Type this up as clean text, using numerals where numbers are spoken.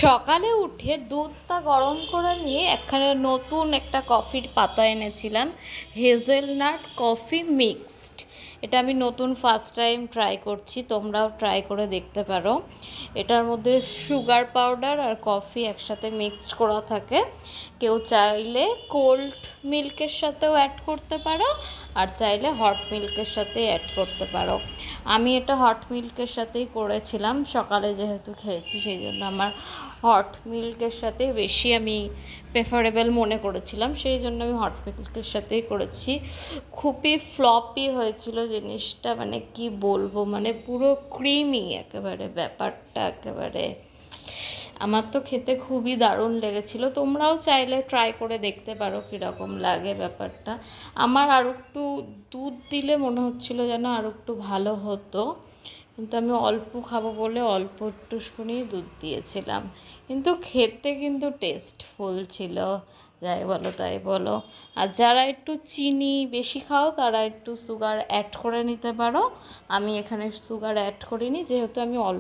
সকালে উঠে দুধটা গরম করে নিয়ে একখানে নতুন একটা কফির পাতা এনেছিলাম, হেজেলনাট কফি মিক্সড। এটা আমি নতুন ফার্স্ট টাইম ট্রাই করছি, তোমরাও ট্রাই করে দেখতে পারো। এটার মধ্যে সুগার পাউডার আর কফি একসাথে মিক্সড করা থাকে। কেউ চাইলে কোল্ড মিল্কের সাথেও অ্যাড করতে পারো, আর চাইলে হট মিল্কের সাথে অ্যাড করতে পারো। আমি এটা হট মিল্কের সাথেই করেছিলাম, সকালে যেহেতু খেয়েছি সেই জন্য আমার হট মিল্কের সাথে বেশি আমি প্রেফারেবল মনে করেছিলাম, সেই জন্য আমি হট মিল্কের সাথেই করেছি। খুবই ফ্লপি হয়েছিল জিনিসটা, মানে কি বলবো, মানে পুরো ক্রিমি একেবারে, ব্যাপারটা একেবারে আমার তো খেতে খুবই দারুণ লেগেছিল। তোমরাও চাইলে ট্রাই করে দেখতে পারো কীরকম লাগে ব্যাপারটা। আমার আরও একটু দুধ দিলে মনে হচ্ছিল যেন আরও একটু ভালো হতো, কিন্তু আমি অল্প খাবো বলে অল্প একটুখানি দুধ দিয়েছিলাম। কিন্তু খেতে কিন্তু টেস্টফুল ছিল, যাই বলো তাই বলো। আর যারা একটু চিনি বেশি খাও তারা একটু সুগার অ্যাড করে নিতে পারো। আমি এখানে সুগার অ্যাড করিনি, যেহেতু আমি অল্প